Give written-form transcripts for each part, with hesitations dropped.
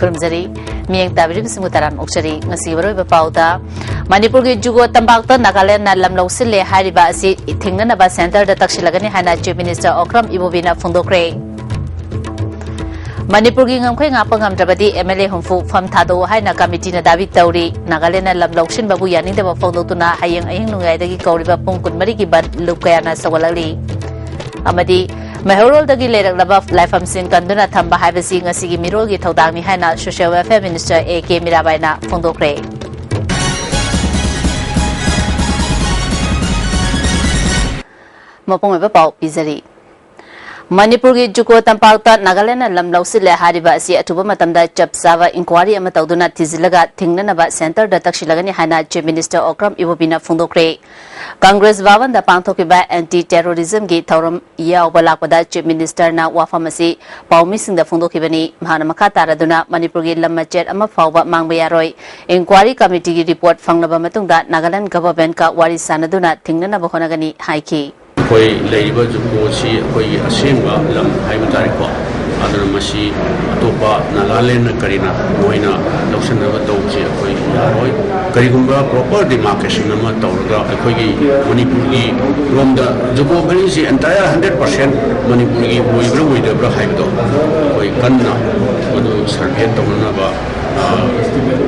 खुरमजरी मियंग ताबिरिब सिमुतारान ओक्चरी ngasi waroi pauda Manipur gi jugo tambakta Nagaland na lamlau sile hariba asi thingnana ba center da taksilagani hana Chief Minister Okram Ibobina phongdokre Manipur gi ngamkhoi ngapa ngamdrabadi MLA humfu pham thado haina committee na dawi tawri Nagaland na lamlau sin babu yaning da phongdotuna hayang aying lungai dagi kauriba pungkun mari gi ban lukayana sawalali amadi Mahorol dagi lerak laba laifam sin kanduna thamba haibasi ngasi gi mirol gi thodang ni haina Social Welfare Minister AK Mirabai na phongdokre Mapong pau pizari Manipur gi juko tampakta Nagaland na lamlau sile hariba asi atuba matamda chapsawa inquiry ama tawduna tizilaga thingnana ba center da taksilagani hana Chief Minister Okram Ibobina phongdokre Congress Bhavan da pangthokiba anti-terrorism gi thauram yaw balakpada Chief Minister na wafam asi paumi sing da phongdokibani mahana makha taraduna Manipur gi lamachet ama fawba mangba yaroi inquiry committee gi report fanglaba matungda Nagaland government ka wari sanaduna thingnana ba honagani haiki koi leiba juko si koi asemba lam haiba tariko adana masi atopa Nagaland karina moina lausanna ba tawsi koi yaroi karigumba proper demarcation ama tawraga koi gi Manipur gi romda juko bari si entire 100% Manipur gi boibra boidabra haiba koi kanna odu survey tawna ba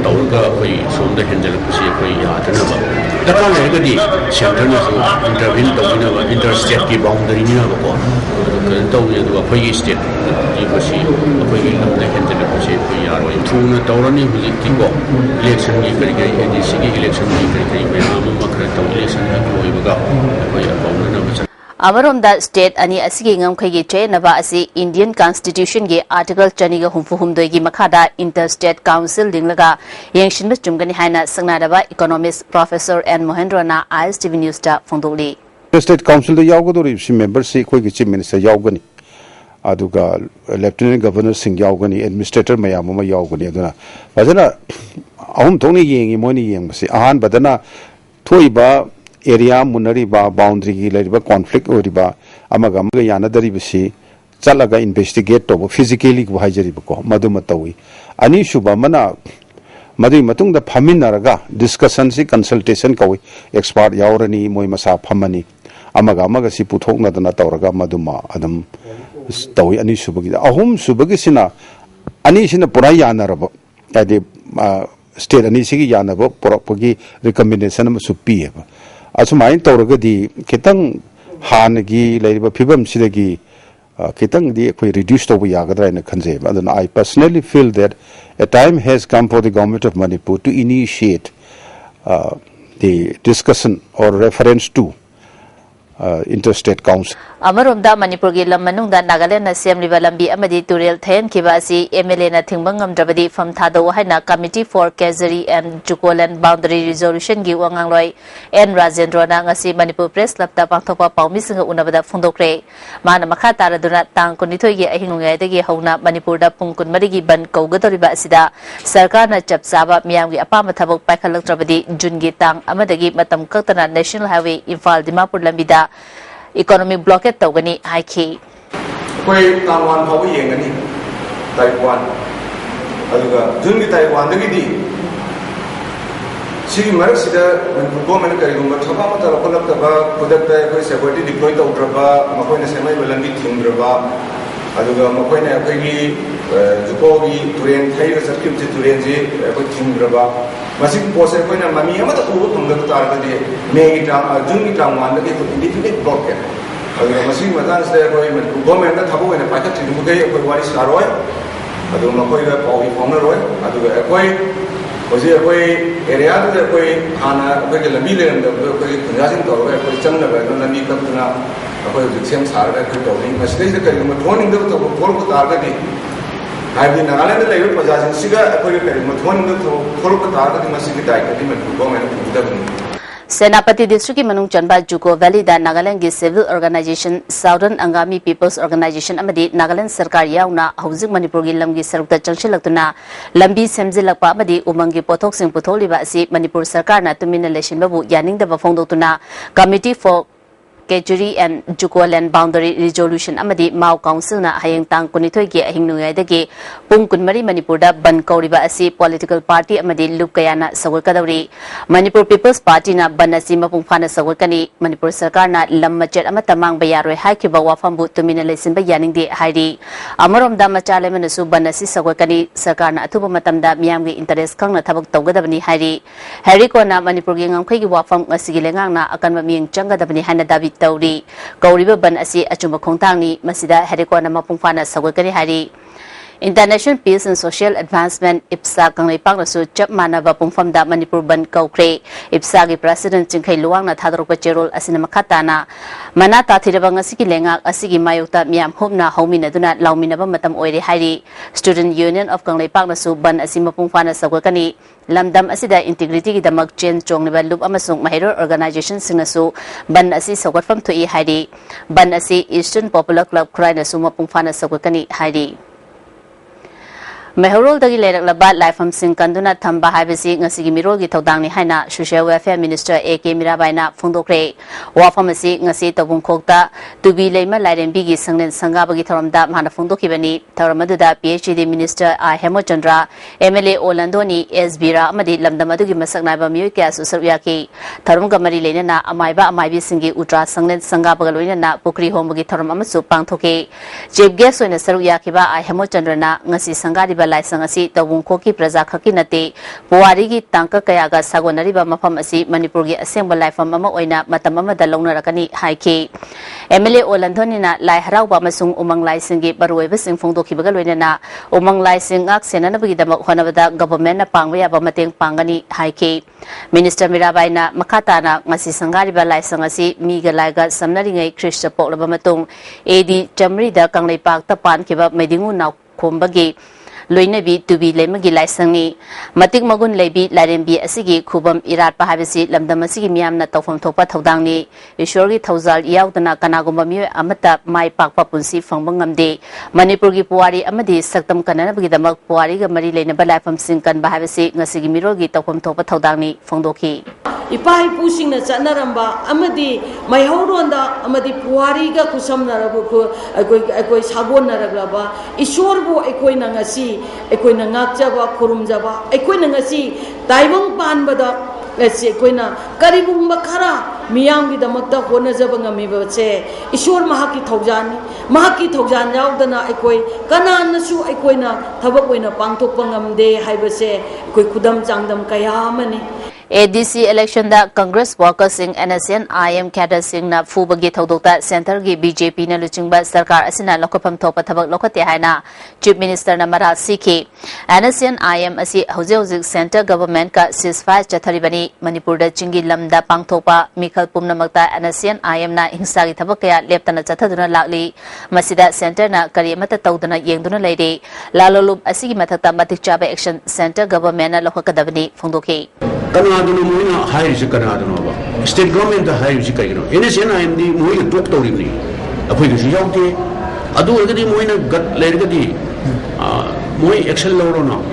tawraga koi somda hendel kusi koi yadana ba daka legadi center na so intervene tawina ba interstate ki boundary ni ba ko kan tawni ba koi state ji kusi koi gi lamda hendel kusi koi yaro thuna tawrani huji tingo election ni kari kari NDC ki election ni kari kari me ama makra taw election ni koi ba koi boundary na ba Amaronda state ani asigi ngamkhai gi chainaba asi Indian Constitution gi article chaniga humfu humdoi gi makhada interstate council dinglaga yengshinba chumgani haina sangnadaba economist Professor N Mohendra na ISTV News ta phongdoli State council da yawgadori si member si khoi gi chief minister yawgani aduga lieutenant governor sing yawgani administrator mayam ma yawgani aduna bajana ahum thongni yengi moni yengbasi ahan badana thoiba area munari ba boundary gi leriba conflict oriba amaga amaga yana daribasi chalaga investigate to physically ko hajariba ko maduma tawi ani shuba mana madui matung da phaminaraga discussion si consultation kawi expert yaurani moi masa phamani amaga si puthokna dana tawraga maduma adam tawi ani subagi ahum subagi sina ani sina pura yanaraba ade state ani sigi yanaba porapagi recommendation ma suppieba Asumain tawragadi kitang hanagi laiba phibam sidagi kitang di koi reduce to yagadra in khanje and I personally feel that a time has come for the government of Manipur to initiate the discussion or reference to interstate council Amaromda Manipur gi lam manungda Nagaland na semliba lambi amadi turel then kibasi MLA na thingbangam drabadi from thado haina committee for Kazari and Jukoland boundary resolution gi wangangloi N Rajendra na ngasi Manipur press club ta pangthopa paumi singa unabada phondokre mana makha taraduna tang konithoi gi ahingungai dagi hauna Manipur da pungkun mari gi ban kaugadoriba asida sarkar na chapsaba miyam gi apama thabok paikhalak drabadi June gi tang amadagi matam kaktana National Highway Imphal Dimapur lambida economic blockade tawgani haiki koi Taiwan phawi yengani Taiwan aduga jungi Taiwan dagi di si marak sida government kari gumba thaba mata lokalak ba product koi security deploy tawdraba makoi na semai balangi thimdraba aduga makoi na koi gi juko gi turen thai ga sarkim ji turen ji koi thimdraba masih pose koi na mami amata ubu thumda tar ga de me gi tang jungi tang wan dagi independent blockade aduga masih matan se koi government na thabo na paika thimbu gai koi wari saroi aduga makoi ga pawi phomna roi aduga koi Oji koi area tu koi hana koi ke lambi le ram koi kunjasin to koi chang na koi lambi kap na koi jiksem sar ka koi to ni masih se koi ma thon ing to pol ko tar ka di ai di Nagaland le yo pajasin siga koi koi ma thon ing to pol ko tar ka di masih ki dai ka di ma ko ma na da bun Senapati District Manung Chanba Juko Valley da Nagaland gi Civil Organization Southern Angami People's Organization amadi Nagaland Sarkar yauna Housing Manipur gi lamgi sarukta changchilaktuna lambi semjilakpa amadi umangi pothok sing putholiba asi Manipur Sarkar na tumina leshin babu yaning da bafongdotuna Committee for Kejuri and Jukoland Boundary Resolution amadi Mau Council na hayang tang kunitoy gi ahing nungay dagi pung kunmari Manipurda ban kauriba asi political party amadi lup kaya na sawal kadawri Manipur People's Party na ban asi mapung phana sawal kani Manipur Sarkar na lam machet ama tamang bayaroi haikiba wafambu tumina lesin ba yaning di hairi amarom da machale manasu ban asi sawal kani Sarkar na athuba matamda miyam gi interest kang na thabak tawgadabani hairi hari ko na Manipur gi ngam khai gi wafam asigi lengang na akan maming changadabani hana dabi tawri kauriba ban asi achuma khongtang ni masida hari ko na mapung phana sawal kani hairi International Peace and Social Advancement IPSA kanglai pak na su chap manaba pungfam da Manipur ban kaukre IPSA gi President Chingkhai Luwang na thadrok pa cherol asina makata na mana ta thiraba ngasi ki lenga asigi mayukta miam humna haumina duna laumina ba matam oire hairi Student Union of kanglai pak na su ban asima pungfana sagwa kani lamdam asida integrity gi damak chen chong ba lup amasung mahiror organization singna su ban asi sagwatfam thoi hairi ban asi Eastern Popular Club Krai na su mapungfana sagwa kani hairi Mehorol dagi lerak labat laifam sing kanduna thamba haibasi ngasigi mirol gi thodang ni haina Social Welfare Minister AK Mirabai na phongdokre wafamasi ngasi tabung khokta tubi leima lairembi gi sangnen sangaba gi thoramda mana phongdokibani thoramadu da PhD Minister A Hemochandra MLA Olandoni SBra amadi lamdamadu gi masaknai ba miyo kya susarya ki thoram gamari leina na amaiba amaibi singi utra sangnen sangaba ga loina na pukri hom gi thoram amasu pangthoke chief guest oina sarya ki ba A Hemochandra na ngasi sangari laisang asi tawung khoki praja khaki nate puwari gi tangka kaya ga sagonari ba mafam asi Manipur gi aseng ba laifam ama oina matam ama da longna rakani haiki MLA Olandhoni na lai harau ba masung umang laising gi baroi ba sing phongdo khibaga loina na umang laising ak senana bagi damak honabada government na pangwa ba mateng pangani haiki Minister Mirabai na makata na ngasi sangari ba laisang asi mi ga laiga samnari ngai Krishna pokla ba matung AD Chamri da kanglai pak tapan kiba medingu na khombagi Loinabi tubi lemagi laisangni matik magun lebi larembi asigi khubam irat pahabisi lamdamasigi miyam na tawfam thopa thodangni ishorgi thawzal yaudana kanagumba miyo amata mai pakpa punsi fangbangam Manipur gi puwari amadi saktam kananabagi damak puwari ga mari leina balaifam singkan bahabisi ngasigi mirogi tawfam thopa thodangni phongdoki Ipai pusing na chanaramba amadi maihauronda amadi puwari ga kusamnarabu ko akoi sagon naraglaba ishorbu akoi na ngasi akoi na ngakjaba khurumjaba akoi na ngasi taibang panbada ngasi akoi na karibung makara miyam gi damakta honajaba ngamiba che ishor mahaki thawjan yaudana akoi kananasu akoi na thabak oina pangthokpa ngamde haibase akoi khudam changdam kaya amani ADC election da Congress workers sing NSN IM cadre sing na fubagi thodokta center gi BJP na luchingba sarkar asina lokopam thopa thabak lokhate haina chief minister na mara sikhi NSN IM asi hojik center government ka ceasefire chatharibani Manipur da chingi lamda pangthopa mikhal pumnamakta NSN IM na hingsa gi thabak kaya leptana chathaduna lakli masida center na kari mata tawduna yengduna leide lalolup asigi mathakta matik chaba action center government na lokhakadabani phongdoki Kanadunu moina high Kanadunu ba state government the high Zikaino NSN IM di moina talk to ni apoi gi yauti adu agadi moina gat lergadi moi action lorona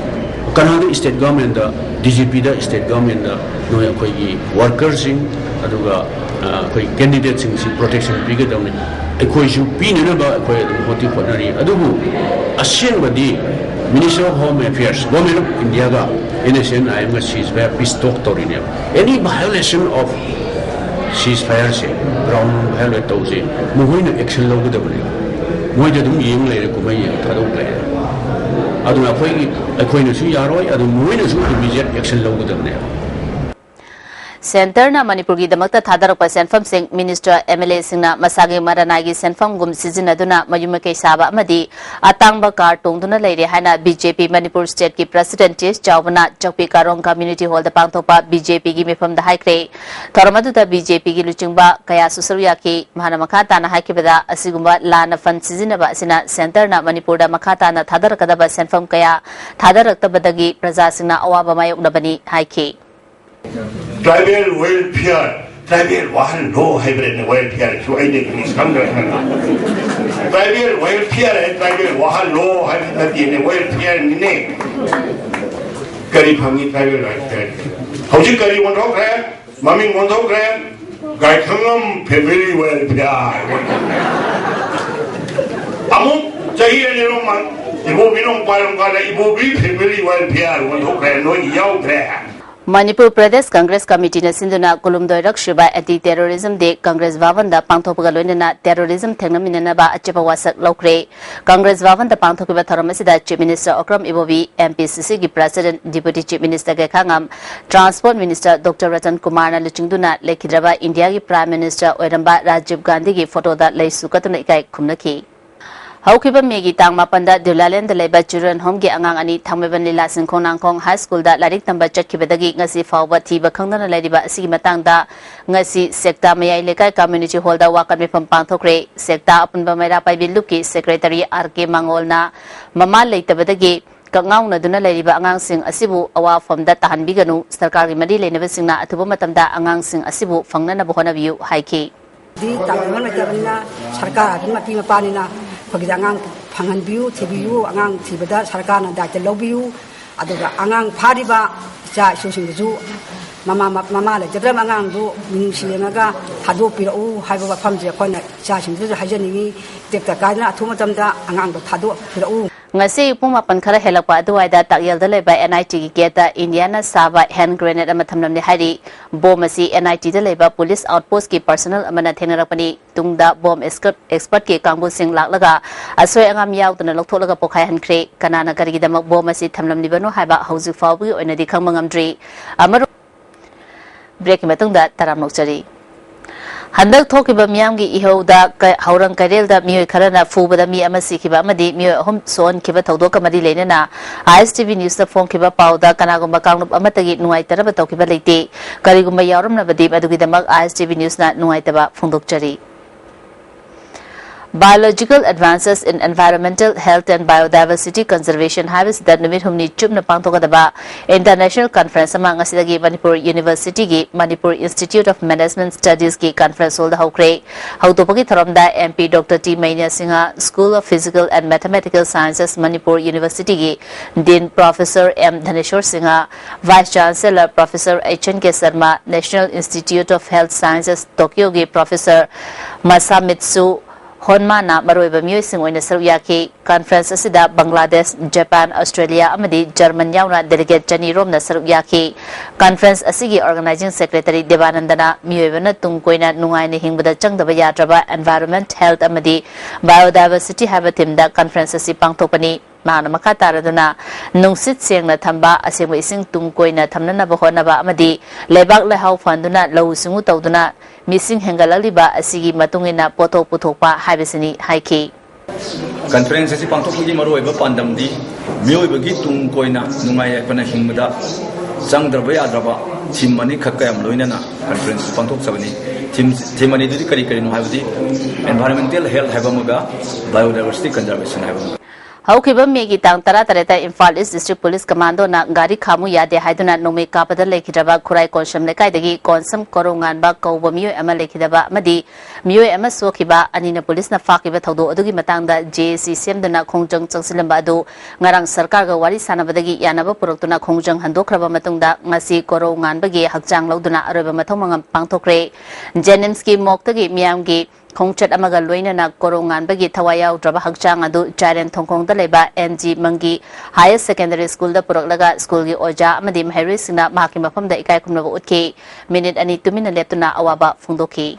Kanada state government the DGP the state government the no akoi gi workers sing aduga akoi candidates sing protection piga dawni akoi ju pinina ba akoi hoti khonari adubu asien badi Minister of Home Affairs, Government of India, NSN, I am a ceasefire peace talk to any violation of ceasefire, ground violation, Muhina action logo the money. Moidum ying lay a Kumay, Tado player. Aduna Aquino Yaroi, Adu Muinas immediate action logo the money. Center na Manipur gi damakta thadarak pa senfam sing Minister MLA singna masagi maranagi senfam gum sizinaduna mayumake saba amadi atangba kar tongduna leire haina BJP Manipur State ki President Tis Chawna Chokpi Karong Community Hall da pangthopa BJP gi mefam da haikre thoramadu da BJP gi luchingba kaya susaruya ki mahana makhata na haikibada asigumba lana fan sizinaba asina Center na Manipur da makhata na thadarakadaba senfam kaya thadaraktabadagi praja singna awaba mayoknabani haike Tribal welfare, tribal one no hybrid welfare. So I think it's come tribal welfare and tribal one no hybrid in welfare name. Kari Pangi tribal welfare. How you carry one dog grand? Mammy one dog grand? Gaikangam family welfare. Among Jay and Roman, Ibo Binong Palamkala, Ibo family welfare, one who can know Yao there. Manipur Pradesh Congress Committee na sinduna kulumdoi rakshiba anti-terrorism day Congress Vavanda pangthokpaga loinana terrorism thengnaminana ba achepa wasak lokre Congress Vavanda pangthokiba thoramasida Chief Minister Okram Ibobi MPCC gi President Deputy Chief Minister ge khangam Transport Minister Dr. Ratan Kumar na luchingduna lekhidraba India gi Prime Minister Oiramba Rajiv Gandhi gi photo da leisukatuna ikai khumnaki Haukiba Megi Tang Mapanda Dulaland the Labor Children Home Gi Angang Ani Tangmeban Lila Sinkonang Kong High School da Larik Tamba Chakibadagi Ngasi Fawba Tiba Kangdana Ladiba Sigi Matangda Ngasi Sekta Mayai Lekai Community Holder Wakan Mipam Pangthokre Sekta Upon Bamera Pai Biluki Secretary RK Mangolna Mama Leitabadagi Kangaw na duna laiba angang sing asibu awa from da tahan biganu sarkar gi madi lenaba singna atubo matamda angang sing asibu fangna na buhona view haiki di tangman na sarkar adma pi mapani na pagdangang phangan view tvu angang tibada sarkar na da lobiu aduga angang phariba cha susing ju mama le jabra angang du minsilenaga thadu pirau haiba famje khona cha sing ju hajani tekta kana athuma tamda angang do thadu pirau ngasi puma pankhara helakwa aduaida takyal da leba NIT gi geta Indiana Saba hand grenade ama thamnamni hairi bom asi NIT da leba police outpost ki personal amana thengnarakpani tungda bom expert ki kangbu sing laklaga asoi angam yaudna loktholaga pokhai hankhre kanana karigi damak bom asi thamnamni banu haiba hauji fawbi oinadi khangmangamdri amaro break matungda taramnokchari Handak Tokiba Miamgi Ihoda Haurang Karelda Mio Karana Fubada Mi Amasi Kiba Madi Mio Home Son Kiba Todoka Madi Lenana ISTV News the Phone Kiba Pauda Kanagumba Kang Amatagi Nuaitaba Tokiba Late Karigumba Yarum Nabadi Adugidamak ISTV News Nat Nuaitaba Fundokchari Biological advances in environmental health and biodiversity conservation habits that numit humni chumna pangtokadaba international conference among asidagi Manipur University gi Manipur Institute of Management Studies gi conference holda haukre hautopagi tharamda MP Dr. T Mainya Singha School of Physical and Mathematical Sciences Manipur University gi Dean Professor M Dhaneshwar Singha Vice Chancellor Professor HNK Sharma National Institute of Health Sciences Tokyo gi Professor Masamitsu Honmana Maroiba Musing when the Saryaki conference asida Bangladesh, Japan, Australia, Amadi, German Yauna delegate Jani Rom the Saryaki conference asigi organizing secretary Devanandana Muevana Tungkoina Nuaini Hingbuda Changdabaya Draba environment health Amadi biodiversity habitim the conference asi Pangtopani Mana Makataraduna Nungsit Singna Tamba Asing Sing Tungkoina Tamnana Bahonaba Amadi Lebak Lehau Fanduna Low Singutoduna Missing Hengalaliba Asigi Matungina Poto Putopa Habisini Haiki Conference si Pangtoki Maro eba pandam di Mio bagi Tungkoina Nungaya Pana Hingmada Sang Drabaya Draba Timani Kakayam Loinana Conference Pangtok Sabani Timani Dudi Karikarin Havdi Environmental Health Havamaga Biodiversity Conservation Havamaga Haukiba Megi Tang Tara Tareta Imphal East District Police Commando na Gari Khamu Yade Haiduna Nomi Kapada Lekidaba Kurai Konsham Lekaidagi Konsam Korongan Ba Kauba Mio Ema Lekidaba Madi Mio Ema Sokiba Anina Police na Fakiba Taudo Adugi Matangda JC Semduna Kongjang Changsilamba Adu Ngarang Sarkar ga Wari Sanabadagi Yanaba Puraktuna Kongjang Handokraba Matungda Ngasi Korongan Bagi Hakjang Lauduna Araba Matomangam Pangtokre Jennings Moktagi Miamgi Kongchat Amaga Loinana Korongan Bagi Tawaya Draba Hakjang Adu Jaren Tongkong Daleba NG Mangi Higher Secondary School da Puraklaga School gi Oja Amadi Mahiri Sina Mahaki Mafam da Ikai Kumnaba Utki Minute Ani 2 minute leptuna awaba Fundoki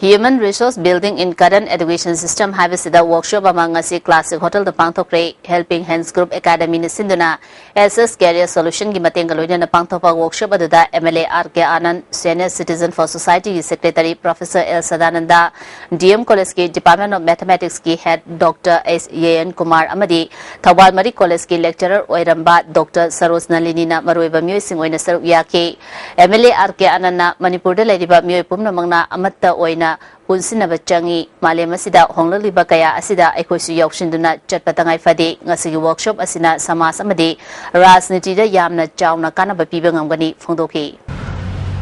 Human Resource Building in Current Education System Habisida Workshop among Ngasi Classic Hotel the Pangtokre Helping Hands Group Academy ni Sinduna SS Career Solution gi Matengaloina na Pangtopa Workshop aduda MLA RK Anand Senior Citizen for Society Secretary Professor L Sadananda DM College ki Department of Mathematics ki Head Dr. S Yan Kumar Amadi Thawal Mari College ki Lecturer Oiramba Dr. Saros Nalini na Maroiba Myoy Singoina Saru Yaki MLA RK Anand na Manipur da Ladiba Myoy Pumna Mangna Amatta Oina Punsina Bachangi, Malema Sida, Honglali Bakaya, Asida, Ekosu Yoksinduna, Chatpatangai Fadi, Ngasi workshop Asina, Samas Amadi, Ras Nitida Yamna, Jauna Kanaba Pibangangani, Fundoki.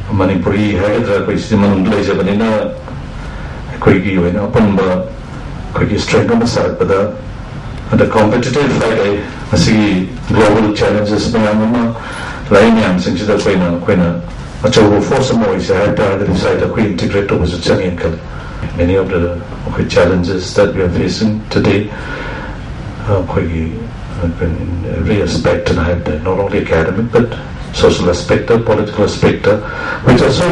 Manipuri had a question place of Banana, Quiggy, and Openba, Quiggy strength on the side, but the competitive Friday, I see global challenges, Mayama, lai myam sing sida koina achaw force mo is had the side of integrate was a changing kal many of the challenges that we are facing today in every aspect, and I have not only academic but social aspect, political aspect, which are so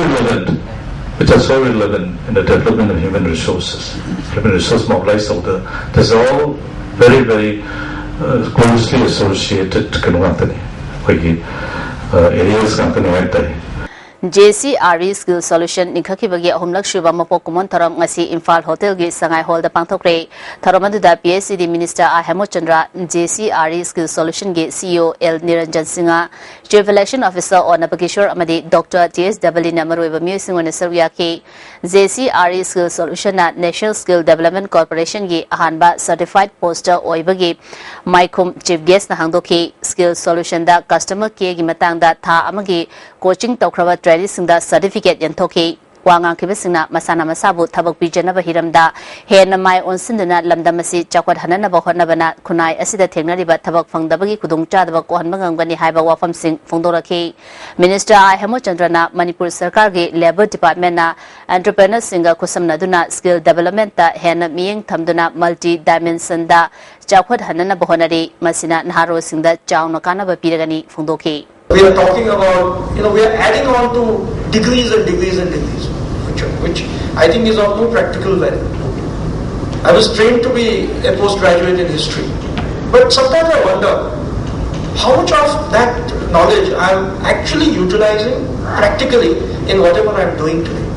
relevant in the development of human resources. Human resource mobilized, that's all very closely associated to areas JCRE Skill Solution Nikhakibagi Ahumlak Shuba Mapok Kumon Tharam ngasi Imphal Hotel gi Sangai Hall da pangthokre Tharamadda PSCD Minister Ahemo Chandra JCRE Skill Solution gi CEO L Niranjan Singha Chief Election Officer Onapakishwar amadi Dr TSW Namaroiba Musing Saruyaki JCRE Skill Solution na National Skill Development Corporation gi ahanba certified poster oibagi Maikum Chief Guest na hangdoki Skill Solution da customer care gi matang da tha amagi coaching tawkraba Singda certificate yantoki wangang kibasingna masana masabu thabak pijanaba hiramda hena mai onsinduna lamdamasi chakwat hanana bahona bana kunai asida thengnariba thabak fangdabagi kudung chadaba kohan bangangani haiba wafam sing fongdoraki Minister Ahemo Chandrana Manipur Sarkar gi Labor Department na entrepreneur singa kusamna duna skill development ta hena miyeng thamduna multi dimension da chakwat hanana bahonari masina naharo singda chawna kanaba piragani fongdoki. We are talking about, we are adding on to degrees and degrees and degrees, which I think is of no practical value. I was trained to be a postgraduate in history, but sometimes I wonder how much of that knowledge I am actually utilizing practically in whatever I am doing today.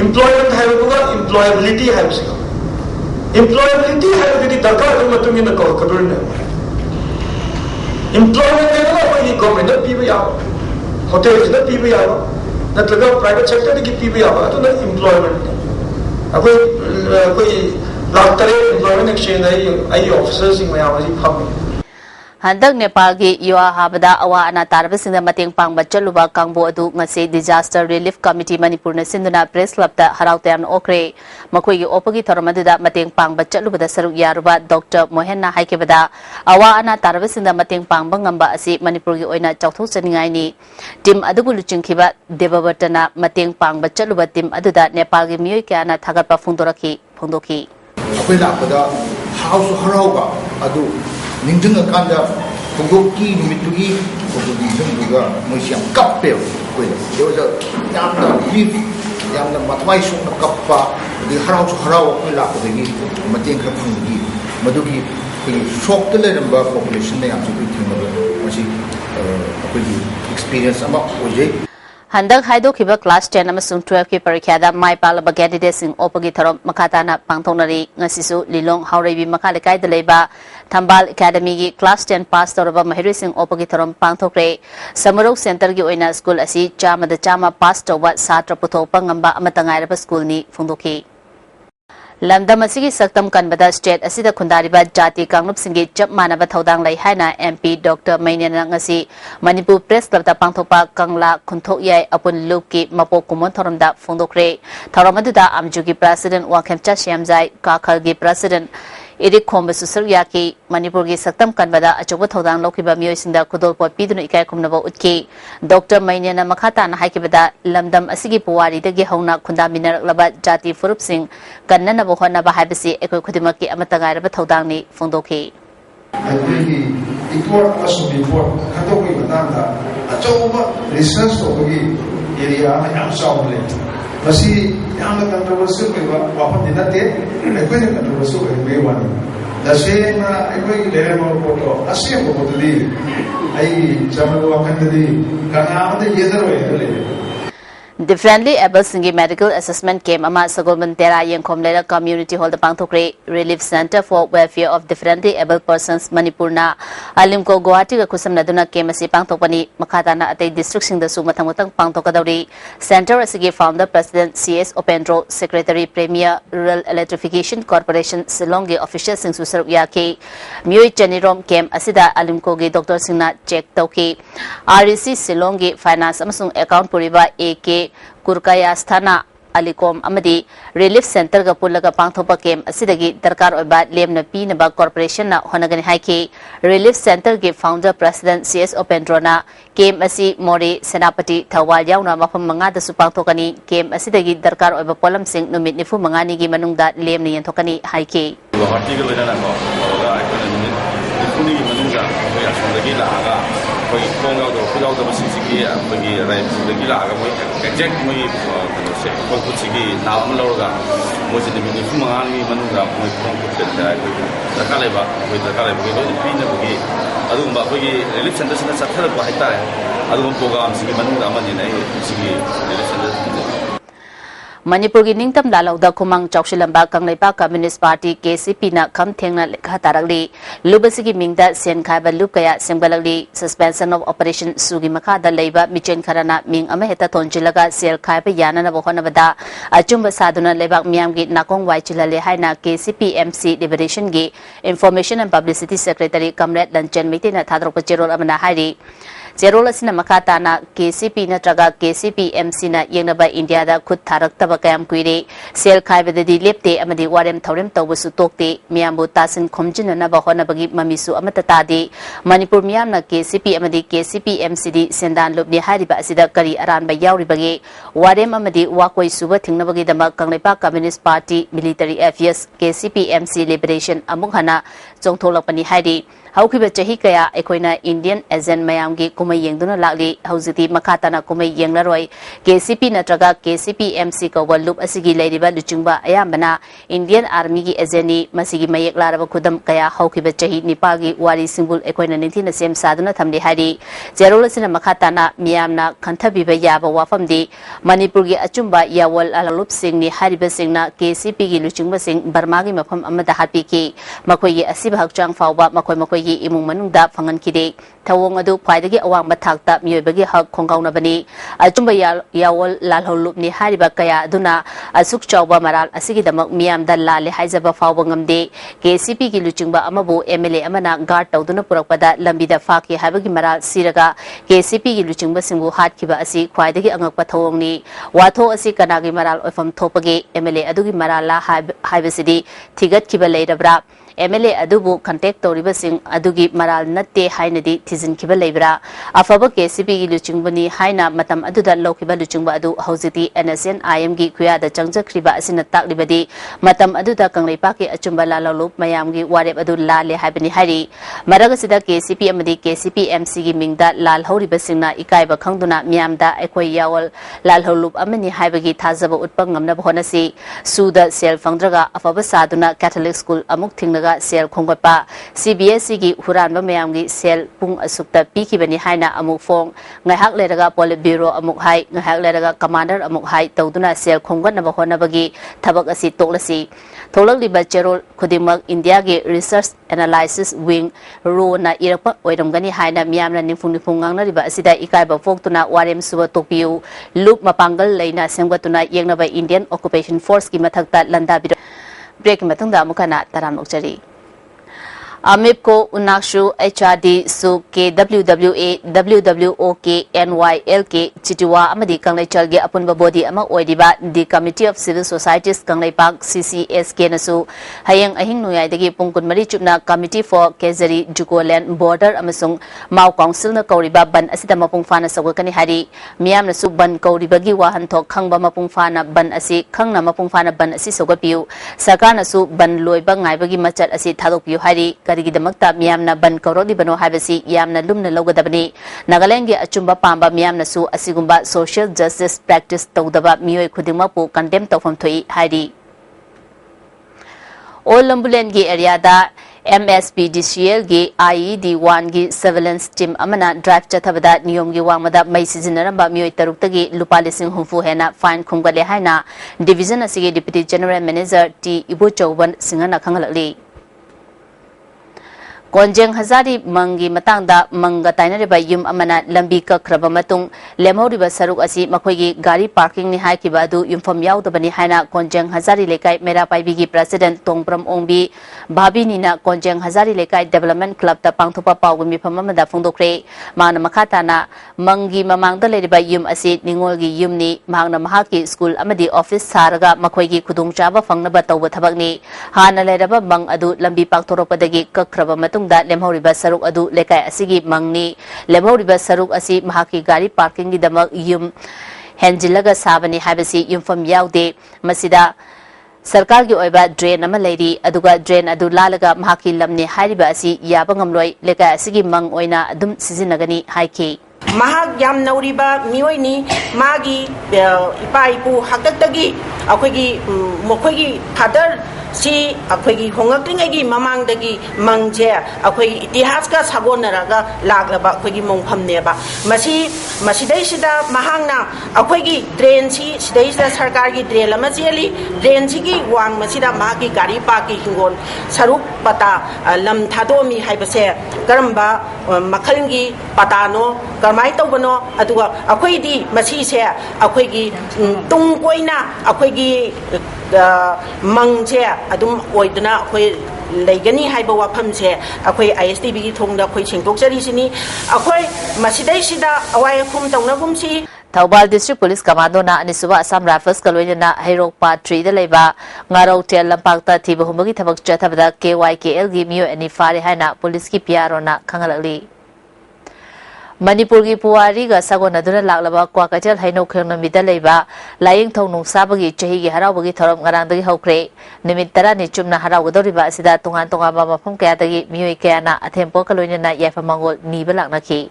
Employment employability has employability employment government hotels private sector employment employment exchange officers Handak Nepal gi Yua Habada awa ana tarabasingda mateng pangba chaluba kangbo adu ngase Disaster Relief Committee Manipur na sinduna press club ta harautayan okre makoi gi opagi tharamadida mateng pangba chalubada saruk yaruba Dr. Mohenna haikebada awa ana tarabasingda mateng pangba ngamba asi Manipur gi oina chauthok chaningai ni team adubu luchingkhiba Debabartana mateng pangba chaluba team aduda Nepal gi miyoi kya na thagatpa phongdoki akoi lakpada hausu harauba adu Ninjunga Kanda, Pogoki, Mitugi, Pogoki, Musiam Kapel. There was a Yamna Grief, Yamna Matwaiso, Kappa, the Harau Harau, Lapagi, Matinka Pungi, Maduki, shocked the number of population they have to be experience about Oje. Handak Haido Kiba Class 10 Amasung 12 ki Parikada Mai Palaba candidates in Opagi Tharom Makatana Pangtonari Ngasisu Lilong Haurebi Makalikai de Leba Thambal Academy gi Class 10 pass Toraba Mahiri Sing Opagi Tharom Pangthokre Samarok Center gi Oina School asi Chama the Chama pass Toba Satra Puto Pangamba Amatangai School ni Fundoki Lamdam asigi saktam kanbada state asida khundariba jati kanglup singi chap manaba thodang lai haina MP Dr. Mainyana ngasi Manipur Press Club ta pangthopa kangla khunthok yai apun lupki mapo kumon thoramda phongdokre thoramadda amjugi president Wakemcha Shyamjai Kakhalgi president Eric Khombasu Saryaki Manipur gi saktam kanbada achoba thodang lokiba mioisinda kudolpo piduna ikai kumnaba utki Dr. Mainyana makhata na haikibada lamdam asigi puwari dagi hauna khunda minar laba jati furup sing kannana bohona bahabisi ekoi khudimaki amatangai raba thodang ni phongdoki Aiki report asu report katoki matanda achoba research togi area yam saule masi yamna controversial ba wapam dinate ekoi controversial be one dasena ekoi level photo asem photo di ai chamago akandadi kana amade yezaro The Friendly Able Singi Medical Assessment Camp Ama Sagolman Tera Yengkom Lera Community Hall the Pangthokre Relief Center for Welfare of Differently Able Persons Manipurna Alimko Guwahati ga kusam naduna kemasi pangthokpani makhatana atay district sing da su mathang pangthokadauri Center asigi founder President CS Opendro Secretary Premier Rural Electrification Corporation Silongi official sing su saruk yake Miyoi Chanirom Camp asida Alimko gi Dr. Singna check tawki REC Silongi Finance amasung account puriba AK Kurkaya Sthana Alikom Amadi Relief Center ga pullaga pangthopa kem asidagi darkar oiba lemna pinaba corporation na honagani haiki Relief Center ge founder president CS Opendrona kem asi Mori Senapati Thawal yauna mafam manga da su pangthokani kem asidagi darkar oiba polam sing numit nifu mangani gi manungda lemni yanthokani haiki Guwahati ga loina na ko ga aikona numit nifuni gi manungda ko ya sondagi laga ko kong yaw do yaw do sigi apagi rai sondagi laga mo exact mo ko se ko ko sigi naam lawga mo se numit nifu mangani manungda mo kong ko se da ko dakale ba ko do pina ko gi adu ba ko gi relief center sa sathar ba haita adu program sigi manungda amani nai sigi relief center Manipur gi ningtam lalauda khumang chawshilamba kanglaipa Communist Party KCP na kham thengna lekha tarakli lubasigi mingda sen khaiba lubkaya semgalagli suspension of operation sugi makha da leiba michen kharana ming ama heta tonjilaga sel khaiba yana na bohona bada achumba saduna lebak miam gi nakong wai chilale haina KCP MC Liberation gi Information and Publicity Secretary Comrade Lanchen Mitina thadrok cherol amana hairi Zerol asina makata na KCP na traga KCP MC na yengnaba India da khud tharak taba kayam kuire sel khaiba da di lepte amadi warem thorem tawsu tokte miambu tasin khomjin na ba hona bagi mamisu amata tadi Manipur miam na KCP amadi KCP MCD sendan lobni hariba asida kari aran ba yawri bagi warem amadi wakoi suba thingna bagi dama kanglepa Communist Party Military Affairs KCP MC Liberation amuk hana chongtholapani haidi Haukiba chahi kaya ekoina Indian agent mayam gi kumai yengduna lagli hauziti makatana kumai yenglaroi KCP natraga KCP MC ko walup asigi leiriba luchungba ayambana Indian Army gi agent masigi mayek laraba khudam kaya haukiba chahi nipagi wari singbul ekoina ninthina sem saduna thamli hari jerolasina makatana miyamna khanthabiba yaba wafamdi Manipur gi achumba yawal alalup singni hariba singna KCP gi luchungba sing Burma gi mafam amada hapiki makoi gi asiba hakchang fawba makoi imung manungda fangan kide thawong adu phaidagi awang bathakta miyoibagi hak khongauna bani achumba yawol lalholup ni hariba kaya aduna asuk chawba maral asigi damak miyam da lale haijaba fawba ngamde KCP gi luchingba amabu MLA amana guard tawduna purakpada lambida faki habagi maral siraga KCP gi luchingba singbu hatkiba asi khwaidagi angakpa thawong ni watho asi kanagi maral oifam thopagi MLA adugi marala haibasidi thigat kiba leirabra MLA adubu contact toriba sing adugi maral natte hainadi thizin kiba leibra afaba KCP gi luchungbani haina matam aduda lokiba luchungba adu hauziti NSN IM gi kuya da changjakriba asina taklibadi matam aduda kangleipa ki achumba lalalup mayam gi warep adu lale haibani hari maraga sida KCP amadi KCP MC gi mingda lal horiba singna ikaiba khangduna miyamda ekoi yawal lal holup amani haibagi thazaba utpang ngamna bhonasi suda sel fangdraga afaba saduna Catholic School amuk thingna sel khongpa CBSE gi huran ba mayam gi sel pung asukta pikibani haina amuk fong ngaihak leraga Polit Bureau amuk hai ngaihak leraga Commander amuk hai tawduna sel khonggat na ba hona bagi thabak asi toklasi tholak liba cherol khudimak India gi Research Analysis Wing ro na irakpa oiramgani haina miyamna nifung ngangna riba asida ikai ba foktuna warem suba tokpiu loop mapangal leina semgatuna yengna ba Indian Occupation Force gi mathakta landa bi break matungda amukana taram nokchari Amip ko unakshu HRD su KWWA WWOK NYLK chitiwa amadi kanglai chalge apunba body ama oidiba the Committee of Civil Societies kanglai park CCSK nasu hayang ahing nuyai dagi pungkun mari chupna Committee for Kezari Jugoland Border amasung Mau Council na kauriba ban asida mapungfana sagakani hari miyam nasu ban kauribagi wahan thok khangba mapungfana ban asi khangna mapungfana ban asi sogapiu sarkar nasu ban loiba ngaibagi machat asi thadokpiu hari Karigidamakta miyamna ban kaurodi bano habasi yamna lumna logadabani Nagaland gi achumba pamba miyamna su asigumba social justice practice tawdaba miyoi khudingmapu condemn tawfam thoi hairi Olambulen gi area da MSPDCL gi IED1 gi surveillance team amana drive chathabada niyom gi wangmada mai sizinaramba miyoi taruktagi lupa lising humfu hena fine khumgale haina division asigi deputy general manager T Ibo Chauban singana khangalali Konjeng Hazari Mangi Matangda Manga Tainariba Yum Amana Lambi Kakraba Matung Lemhoriba Saruk Asi Makoigi Gari Parking ni Haikiba adu Yumfam Yaudabani Haina Konjeng Hazari Lekai Mera Paibigi President Tongpram Ongbi Babi Nina Konjeng Hazari Lekai Development Club da Pangthopa Pawgumi Pamamada Fungdokre Mana Makatana Mangi Mamangda Leriba Yum Asi Ningolgi Yumni Mahangna Mahaki School Amadi Office Saraga Makoigi Kudung Chaba Fangnaba Tawba Thabakni Hana Leraba Mang adu Lambi Pangthoropodagi Kakraba Matung da lemhoriba saruk adu lekai asigi mangni lemhoriba saruk asi mahaki gari parking gi damak yum henjilaga sabani habasi yumfam yaude masida sarkar gi oiba drain ama leiri aduga drain adu lalaga mahaki lamni hariba asi yaba ngamloi lekai asigi mang oina adum sizinagani haiki mahak yam nauriba mioi magi ipa ipu hakaktagi akoigi mokoigi father si akoigi hongaktingagi mamangdagi mangje akoigi itihaska sagonaraga laglaba akoigi mongphamneba masidai sida mahangna akoigi drain si sidai sida sarkar gi drain lama cheli drain si gi wang masida mahagi gari paki hingon saruk pata lam thadomi haibase karamba makhalngi patano karmai tawbano aduga akoidi masise akoigi tungkoina akoigi mangje adum oidna akoi leigani haiba wafamse akoi ISTB gi thongda akoi singtokjari sini akoi masidai sida awai khum tawnagumsi Thaubal District Police Commando na Anisuba Assam Rifles Kaloina na Hairok Part 3 da leba Ngarau Tel Lampakta Thiba Humbagi Thabak Chathabda KYKL gi Mio Ani Fari Haina Police ki PRO na Khangalakli Manipur gi Puwari ga Sagona duna laklaba Kwakatel Haino Khengna Mida leba Laying Thong Nungsabagi Chahi gi Harawagi Thoram Ngarangdagi Hokre Nimit Tara ni Chumna Harawadoriba Asida Tungan Tongaba Mafam Kayadagi Mio Kayana Athempo Kaloina na Yafamangol Niba Laknaki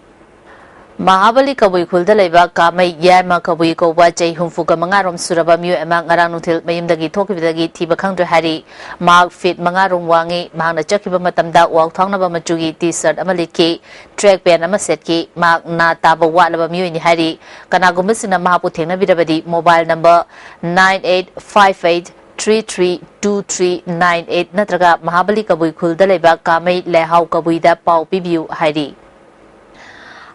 Mahabali Kabui Kulda Leba Kamai Yama Kabui Koba Jay Humfuga Mangarom Suraba Mu Amang Aranuntil Mayimdagi Tokibidagi Tiba Kangdra Hari Mark Fit Mangarum Wangi Mahana Chakiba Matamda Wal Tongnaba Majugi T-shirt Amaliki Track Pen Amasetki Mark Na Taba Walaba Mu in Hari Kanagumisina Mahaputena Vidabadi Mobile number 9858 332398 Natraga Mahabali Kabui Kulda Leba Kamai Lehau Kabuida Pau Pibiu Hari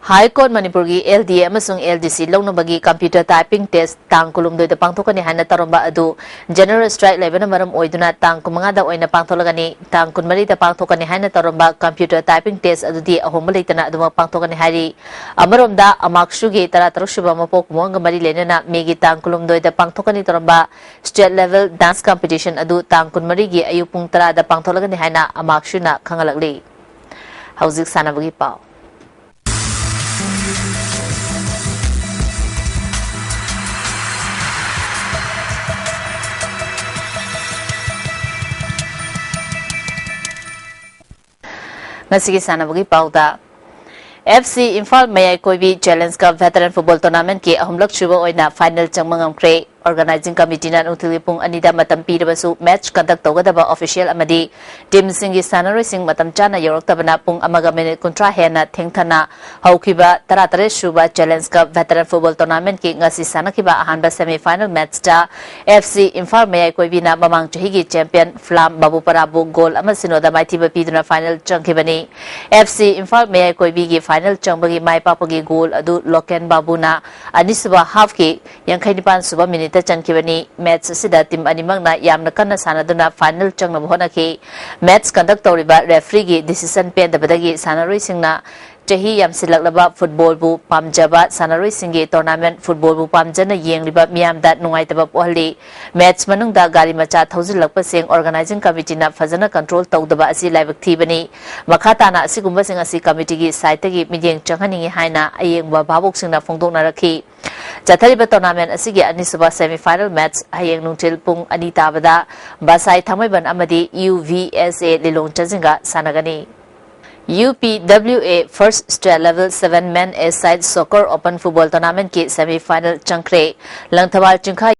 High Court Manipur gi LDA amasung LDC lognabagi computer typing test tang kulumdoi da pangthokani hana taromba adu general strike lebana maram oiduna tang kumanga da oina pangtholagani tang kunmari da pangthokani hana taromba computer typing test adu di ahomba leitana adu pangthokani hari amarom da amakshu gi tara tarushuba mapok monga mari lenana megi tang kulumdoi da pangthokani taromba state level dance competition adu tang kunmari gi ayupung tara da pangtholagani hana amakshu na khangalakli hauzik sanabagi pau Ngasigi sanabagi pauda FC Imphal Mayai Koibi Challenge Cup Veteran Football Tournament ki ahumlak chuba oina final changmangam kre Organizing Committee na utilipung anida matam pirabasu match conduct togadaba official amadi team singi sanaroi sing matam chana yoroktabana pung amaga minute kontra hena thengthana haukiba taratare shuba Challenge Cup Veteran Football Tournament ki ngasi sanakiba ahanba semi final match ta FC Imphal Mayai Koibi na mamang chahigi champion Flam Babu Parabu goal amasino da maitiba piduna final changkibani FC Imphal Mayai Koibi gi final changbagi mai papagi goal adu Loken Babuna anisuba half ki yangkhainipan suba minute chankibani match sida team animang na yamna kanna sanaduna final changna bhonaki match conduct toriba referee gi decision pen da badagi sanaroi singna chahi yamsilaklaba football bu pamjaba sanaroi singi tournament football bu pamjana yengliba miyam da nungaitaba pohli match manung da gari macha thouzilakpa sing organizing committee na fazana control tawdaba asi laibak thibani makhata na asigumba sing asi committee gi site gi midyeng changhaningi haina ayengba babok singna phongdokna rakhi Chathariba tournament asigi anisuba semi final match hayeng nungtil pung ani tabada basai thamaiban amadi UVSA lilong chazinga sanagani UPWA First State Level 7 Men A Side Soccer Open Football Tournament ki semi final changkre langthawal chingkha